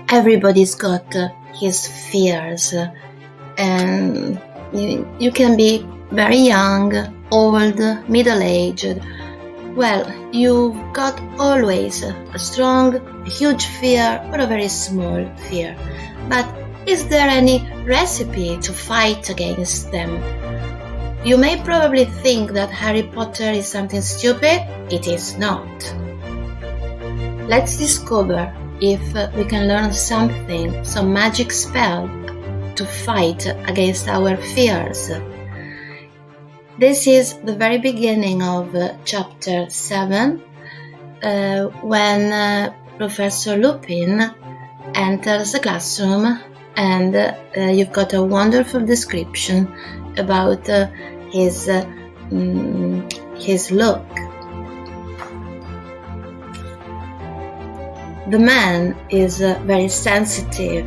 Everybody's got his fears, and you can be very young, old, middle-aged. Well, you've got always a strong, a huge fear or a very small fear. But is there any recipe to fight against them? You may probably think that Harry Potter is something stupid. It is not. Let's discover if we can learn something, some magic spell to fight against our fears. This is the very beginning of chapter 7, when Professor Lupin enters the classroom, and you've got a wonderful description about his look. The man is very sensitive.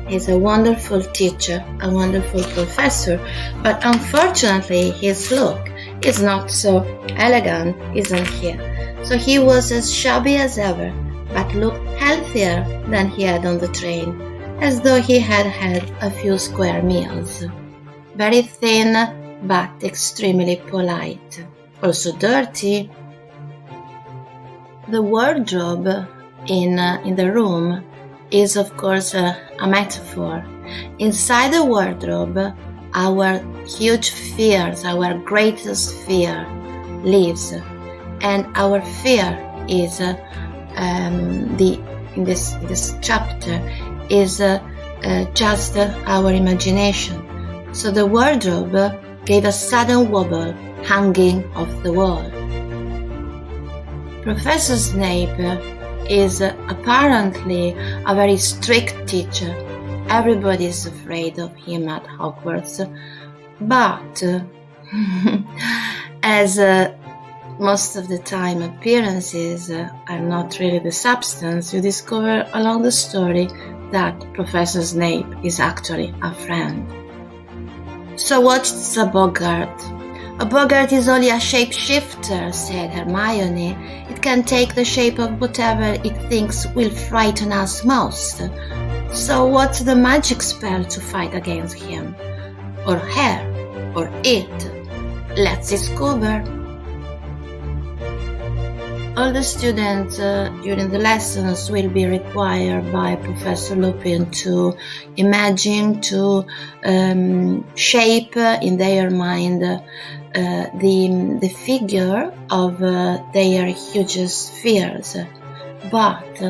He's a wonderful teacher, a wonderful professor, but unfortunately his look is not so elegant, isn't he? So he was as shabby as ever, but looked healthier than he had on the train, as though he had had a few square meals. Very thin, but extremely polite. Also dirty. The wardrobe in the room is, of course, a metaphor. Inside the wardrobe, our huge fears, our greatest fear lives, and our fear is in this chapter is just our imagination. So the wardrobe gave a sudden wobble, hanging off the wall. Professor Snape is apparently a very strict teacher. Everybody is afraid of him at Hogwarts. But as most of the time appearances are not really the substance, you discover along the story that Professor Snape is actually a friend. So what's a Boggart? A Boggart is only a shapeshifter, said Hermione. It can take the shape of whatever it thinks will frighten us most. So what's the magic spell to fight against him? Or her? Or it? Let's discover. All the students during the lessons will be required by Professor Lupin to imagine, to shape in their mind the figure of their hugest fears. But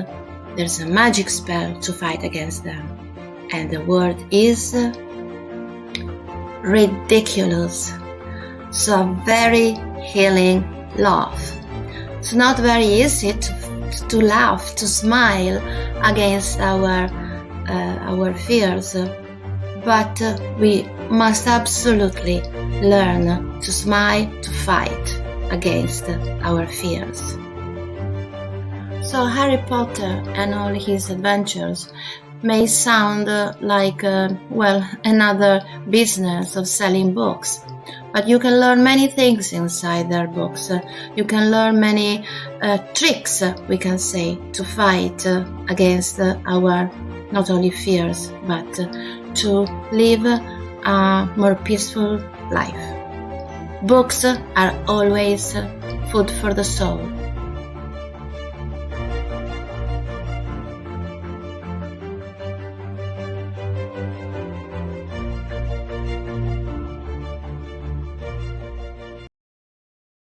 there's a magic spell to fight against them, and the word is ridiculous. So a very healing laugh. It's not very easy to laugh, to smile against our fears, but we must absolutely learn to smile, to fight against our fears. So Harry Potter and all his adventures may sound like, another business of selling books. But you can learn many things inside their books. You can learn many tricks, we can say, to fight against our not only fears, but to live a more peaceful life. Books are always food for the soul.